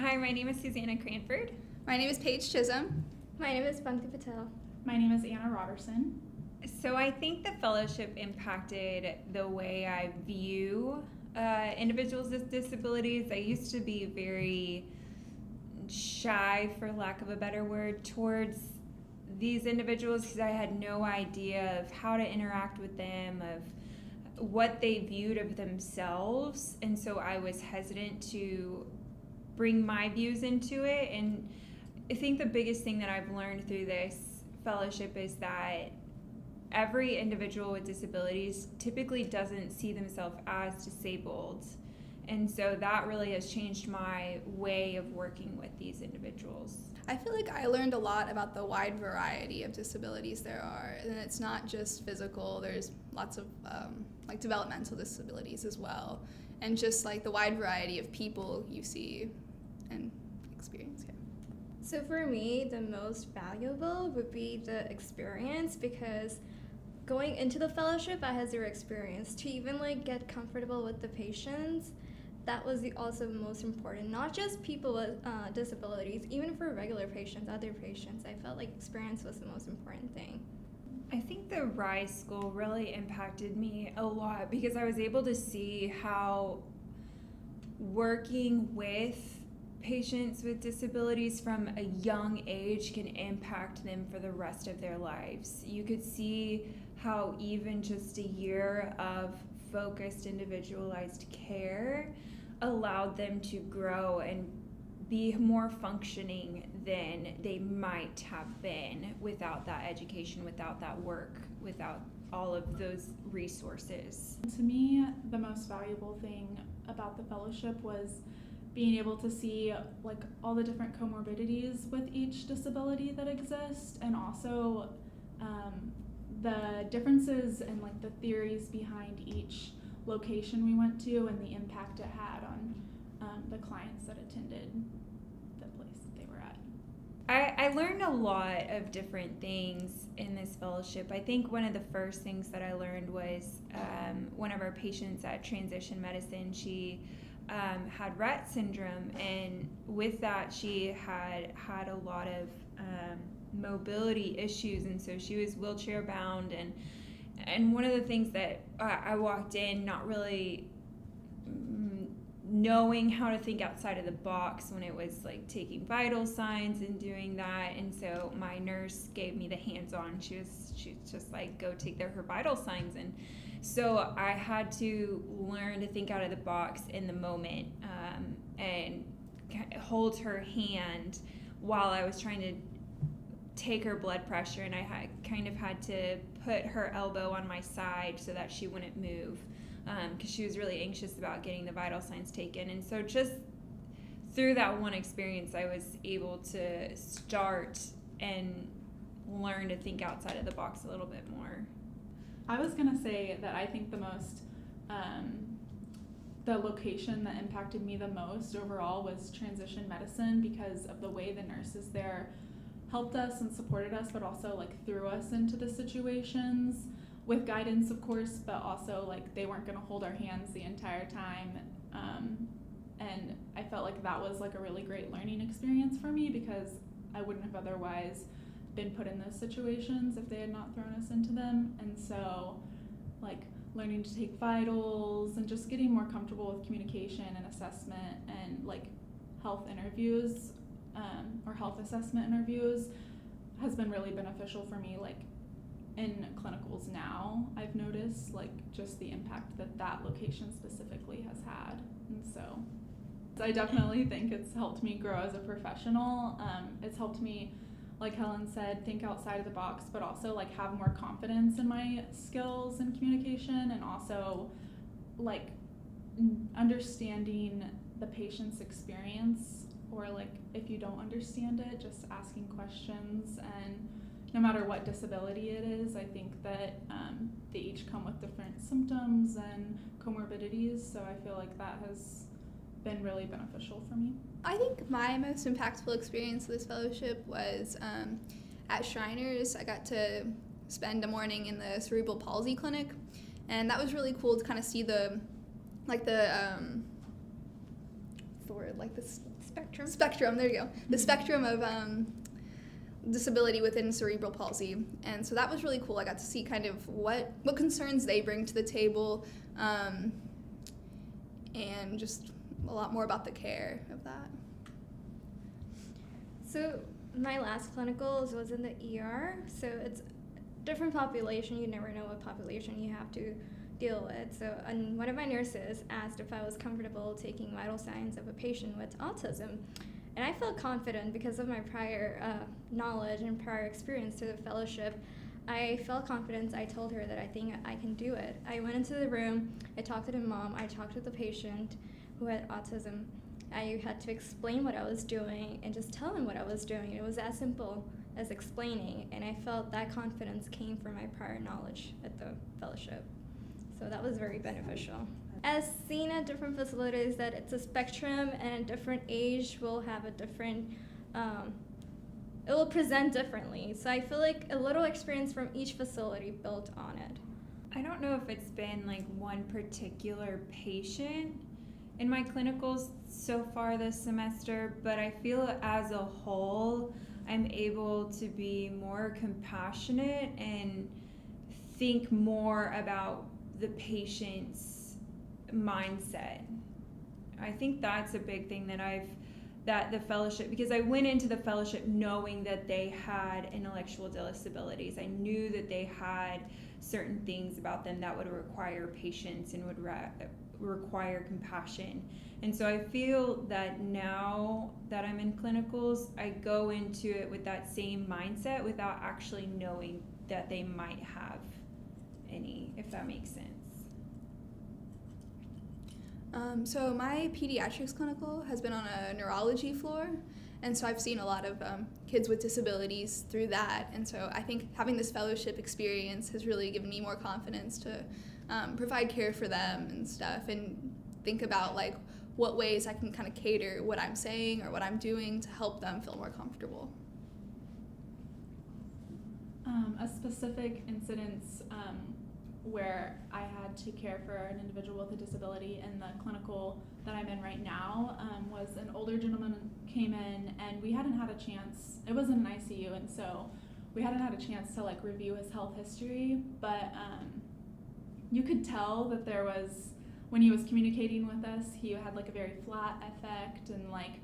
Hi, my name is Susanna Cranford. My name is Paige Chisholm. My name is Pankti Patel. My name is Anna Robertson. So I think the fellowship impacted the way I view individuals with disabilities. I used to be very shy, for lack of a better word, towards these individuals because I had no idea of how to interact with them, of what they viewed of themselves, and so I was hesitant to bring my views into it. And I think the biggest thing that I've learned through this fellowship is that every individual with disabilities typically doesn't see themselves as disabled, and so that really has changed my way of working with these individuals. I feel like I learned a lot about the wide variety of disabilities there are, and it's not just physical. There's lots of like developmental disabilities as well, and just like the wide variety of people you see and experience. Yeah. So for me, the most valuable would be the experience, because going into the fellowship, I had zero experience. To even like get comfortable with the patients, that was also most important. Not just people with disabilities, even for regular patients, other patients, I felt like experience was the most important thing. I think the RISE school really impacted me a lot because I was able to see how working with patients with disabilities from a young age can impact them for the rest of their lives. You could see how even just a year of focused, individualized care allowed them to grow and be more functioning than they might have been without that education, without that work, without all of those resources. To me, the most valuable thing about the fellowship was being able to see like all the different comorbidities with each disability that exist, and also the differences and like the theories behind each location we went to and the impact it had on the clients that attended the place that they were at. I learned a lot of different things in this fellowship. I think one of the first things that I learned was one of our patients at Transition Medicine, she had Rett syndrome, and with that she had a lot of mobility issues, and so she was wheelchair bound, and one of the things that I walked in not really knowing how to think outside of the box when it was like taking vital signs and doing that, and so my nurse gave me the hands-on. She's just like, go take her vital signs, and so I had to learn to think out of the box in the moment and hold her hand while I was trying to take her blood pressure, and I had to put her elbow on my side so that she wouldn't move because she was really anxious about getting the vital signs taken. And so just through that one experience, I was able to start and learn to think outside of the box a little bit more. I was gonna say that I think the most, the location that impacted me the most overall was Transition Medicine, because of the way the nurses there helped us and supported us, but also like threw us into the situations with guidance, of course, but also like they weren't gonna hold our hands the entire time. And I felt like that was like a really great learning experience for me, because I wouldn't have otherwise been put in those situations if they had not thrown us into them. And so like learning to take vitals and just getting more comfortable with communication and assessment and like health interviews or health assessment interviews has been really beneficial for me. Like in clinicals now, I've noticed like just the impact that location specifically has had. And so I definitely think it's helped me grow as a professional. It's helped me, like Helen said, think outside of the box, but also like have more confidence in my skills and communication, and also like understanding the patient's experience, or like if you don't understand it, just asking questions. And no matter what disability it is, I think that they each come with different symptoms and comorbidities, so I feel like that has been really beneficial for me. I think my most impactful experience of this fellowship was at Shriners. I got to spend a morning in the cerebral palsy clinic, and that was really cool to kind of see the spectrum, there you go. The spectrum of disability within cerebral palsy. And so that was really cool. I got to see kind of what concerns they bring to the table, and just a lot more about the care of that. So my last clinicals was in the ER, so it's different population. You never know what population you have to deal with. So one of my nurses asked if I was comfortable taking vital signs of a patient with autism. And I felt confident because of my prior knowledge and prior experience to the fellowship. I felt confident. I told her that I think I can do it. I went into the room, I talked to the mom, I talked to the patient who had autism. I had to explain what I was doing and just tell him what I was doing. It was as simple as explaining, and I felt that confidence came from my prior knowledge at the fellowship. So that was very beneficial. As seen at different facilities, that it's a spectrum, and a different age will have a different, it will present differently. So I feel like a little experience from each facility built on it. I don't know if it's been like one particular patient in my clinicals so far this semester, but I feel as a whole, I'm able to be more compassionate and think more about the patient's mindset. I think that's a big thing that the fellowship, because I went into the fellowship knowing that they had intellectual disabilities. I knew that they had certain things about them that would require patience and would require compassion. And so I feel that now that I'm in clinicals, I go into it with that same mindset without actually knowing that they might have any, if that makes sense. So my pediatrics clinical has been on a neurology floor, and so I've seen a lot of kids with disabilities through that, and so I think having this fellowship experience has really given me more confidence to provide care for them and stuff, and think about like what ways I can kind of cater what I'm saying or what I'm doing to help them feel more comfortable. A specific incidence where I had to care for an individual with a disability in the clinical that I'm in right now was an older gentleman came in, and we hadn't had a chance, it was in an ICU, and so we hadn't had a chance to like review his health history, but you could tell that there was, when he was communicating with us, he had like a very flat affect, and like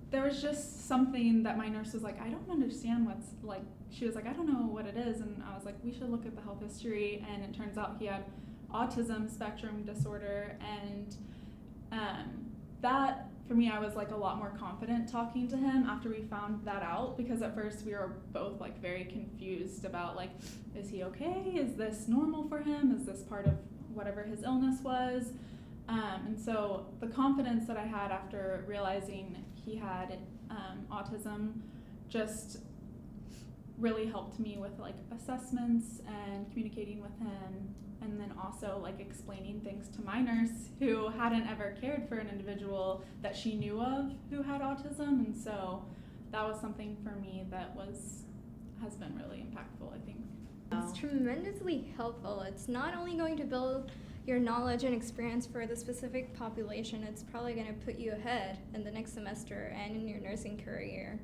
there was just something that my nurse was like, I don't understand what's like, she was like, I don't know what it is, and I was like, we should look at the health history, and it turns out he had autism spectrum disorder, and that, for me, I was like a lot more confident talking to him after we found that out, because at first we were both like very confused about like, is he okay? Is this normal for him? Is this part of whatever his illness was? And so the confidence that I had after realizing he had autism just really helped me with like assessments and communicating with him, and then also like explaining things to my nurse who hadn't ever cared for an individual that she knew of who had autism, and so that was something for me that has been really impactful, I think. It's tremendously helpful. It's not only going to build your knowledge and experience for the specific population, it's probably going to put you ahead in the next semester and in your nursing career.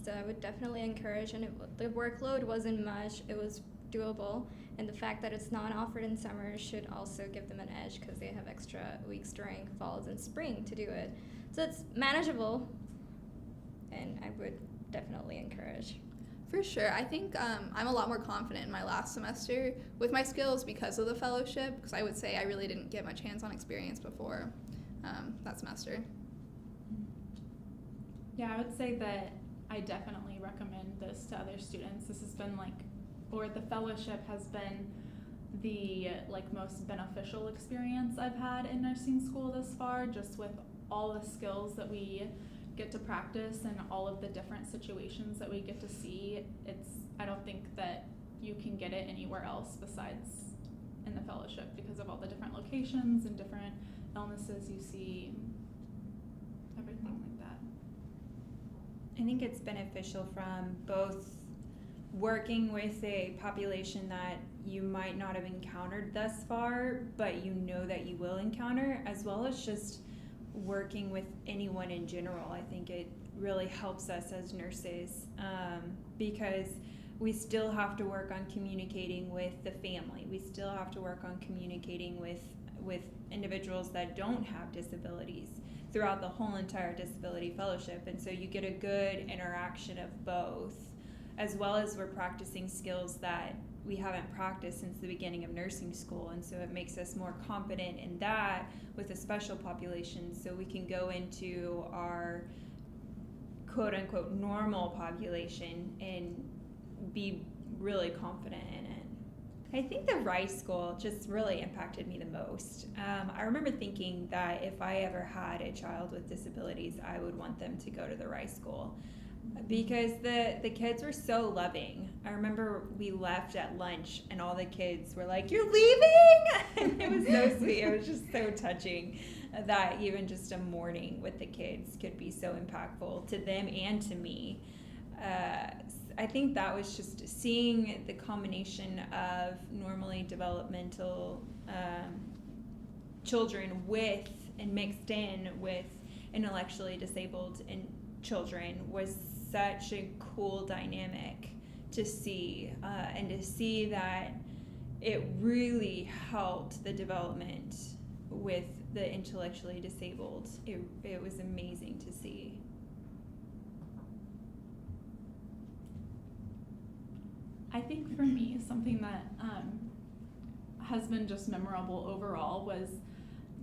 So I would definitely encourage, and the workload wasn't much, it was doable, and the fact that it's not offered in summer should also give them an edge because they have extra weeks during falls and spring to do it. So it's manageable, and I would definitely encourage. For sure. I think I'm a lot more confident in my last semester with my skills because of the fellowship, because I would say I really didn't get much hands-on experience before that semester. Yeah, I would say that I definitely recommend this to other students. This has been like, or the fellowship has been the like most beneficial experience I've had in nursing school this far, just with all the skills that we get to practice and all of the different situations that we get to see. I don't think that you can get it anywhere else besides in the fellowship because of all the different locations and different illnesses you see, everything like that. I think it's beneficial from both working with a population that you might not have encountered thus far, but you know that you will encounter, as well as just working with anyone in general. I think it really helps us as nurses, because we still have to work on communicating with the family. We still have to work on communicating with individuals that don't have disabilities throughout the whole entire disability fellowship. And so you get a good interaction of both, as well as we're practicing skills that we haven't practiced since the beginning of nursing school. And so it makes us more confident in that with a special population, so we can go into our quote unquote normal population and be really confident in it. I think the Rice School just really impacted me the most. I remember thinking that if I ever had a child with disabilities, I would want them to go to the Rice School, because the kids were so loving. I remember we left at lunch and all the kids were like, "You're leaving?" And it was so sweet. It was just so touching that even just a morning with the kids could be so impactful to them and to me. I think that was just seeing the combination of normally developmental children with and mixed in with intellectually disabled and children was such a cool dynamic to see, and to see that it really helped the development with the intellectually disabled. It was amazing to see. I think for me, something that has been just memorable overall was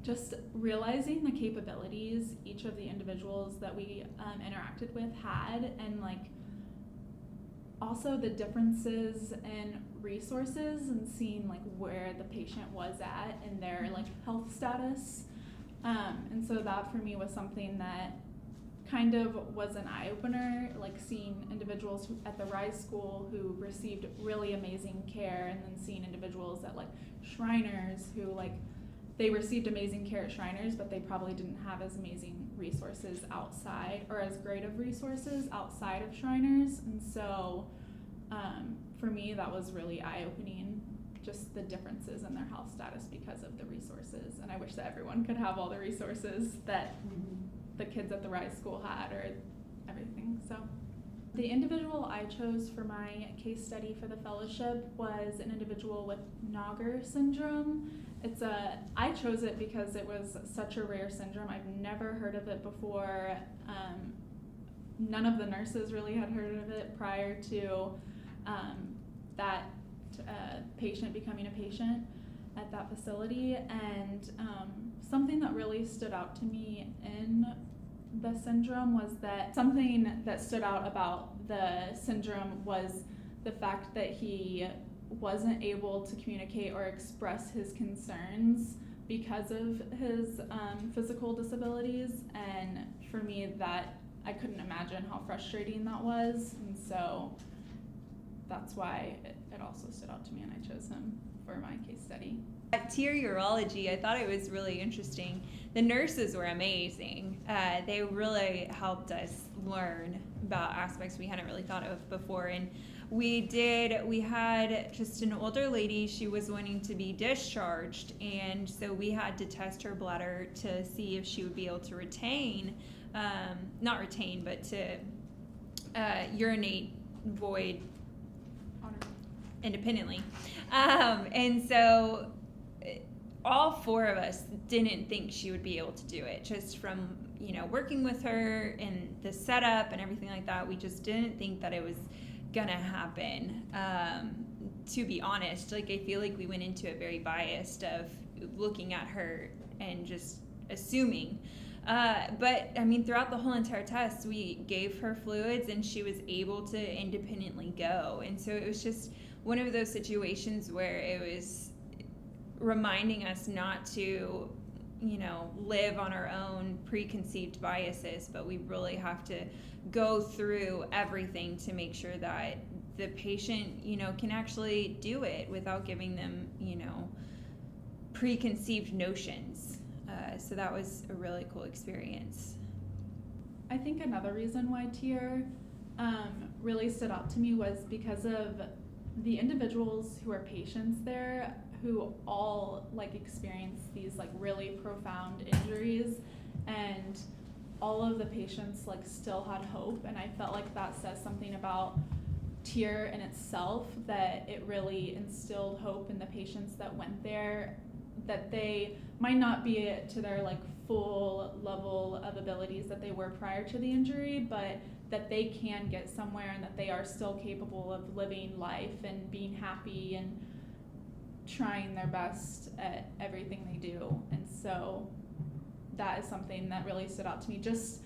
just realizing the capabilities each of the individuals that we interacted with had, and like also the differences in resources, and seeing like where the patient was at in their like health status. And so that for me was something that kind of was an eye-opener, like seeing individuals at the Rise School who received really amazing care, and then seeing individuals at like Shriners who like they received amazing care at Shriners, but they probably didn't have as amazing resources outside, or as great of resources outside of Shriners. And so for me, that was really eye-opening, just the differences in their health status because of the resources. And I wish that everyone could have all the resources that the kids at the Rise School had, or everything. So the individual I chose for my case study for the fellowship was an individual with Nager syndrome. I chose it because it was such a rare syndrome. I've never heard of it before. None of the nurses really had heard of it prior to that patient becoming a patient at that facility. And something that really stood out to me in the syndrome was that something that stood out about the syndrome was the fact that he wasn't able to communicate or express his concerns because of his physical disabilities. And for me, that I couldn't imagine how frustrating that was. And so that's why it also stood out to me, and I chose him for my case study. At Tier Urology, I thought it was really interesting. The nurses were amazing. They really helped us learn about aspects we hadn't really thought of before. And we had just an older lady, she was wanting to be discharged, and so we had to test her bladder to see if she would be able to not retain, but to urinate void independently. And so all four of us didn't think she would be able to do it, just from working with her and the setup and everything like that. We just didn't think that it was gonna happen. To be honest, like I feel like we went into it very biased of looking at her and just assuming. But I mean, throughout the whole entire test, we gave her fluids and she was able to independently go. And so it was just one of those situations where it was reminding us not to, live on our own preconceived biases, but we really have to go through everything to make sure that the patient, can actually do it without giving them, preconceived notions. So that was a really cool experience. I think another reason why Tier really stood out to me was because of the individuals who are patients there who all like experienced these like really profound injuries, and all of the patients like still had hope, and I felt like that says something about TIER in itself, that it really instilled hope in the patients that went there, that they might not be to their like full level of abilities that they were prior to the injury, but that they can get somewhere and that they are still capable of living life and being happy and trying their best at everything they do. And so that is something that really stood out to me, just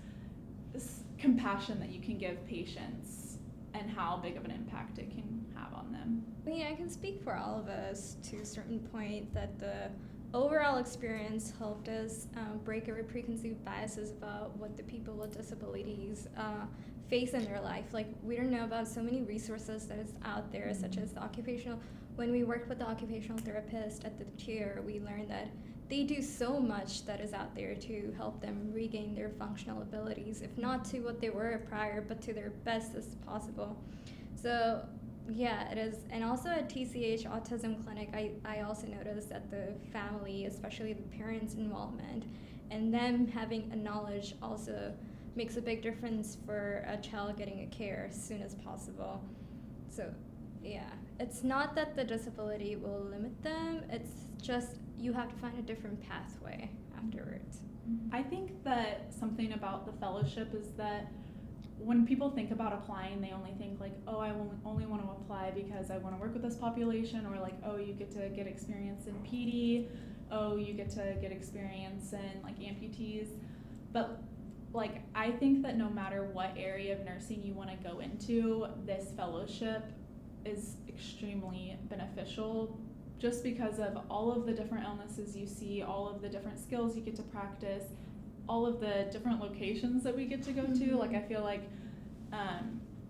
this compassion that you can give patients and how big of an impact it can have on them. Yeah, I can speak for all of us to a certain point that the overall experience helped us break every preconceived biases about what the people with disabilities face in their life. Like, we don't know about so many resources that is out there, such as the occupational. When we worked with the occupational therapist at the TIER, we learned that they do so much that is out there to help them regain their functional abilities, if not to what they were prior, but to their best as possible. So yeah, it is. And also at TCH Autism Clinic, I also noticed that the family, especially the parents' involvement, and them having a knowledge also makes a big difference for a child getting a care as soon as possible. So yeah, it's not that the disability will limit them, it's just you have to find a different pathway afterwards. I think that something about the fellowship is that when people think about applying, they only think like, oh, I only want to apply because I want to work with this population, or like, oh, you get to get experience in PD, oh, you get to get experience in like amputees. But like, I think that no matter what area of nursing you want to go into, this fellowship is extremely beneficial, just because of all of the different illnesses you see, all of the different skills you get to practice, all of the different locations that we get to go to. Like, I feel like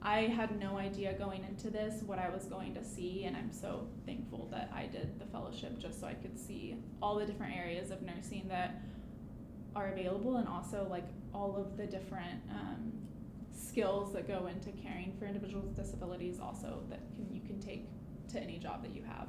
I had no idea going into this what I was going to see, and I'm so thankful that I did the fellowship just so I could see all the different areas of nursing that are available, and also like all of the different skills that go into caring for individuals with disabilities also that you can take to any job that you have.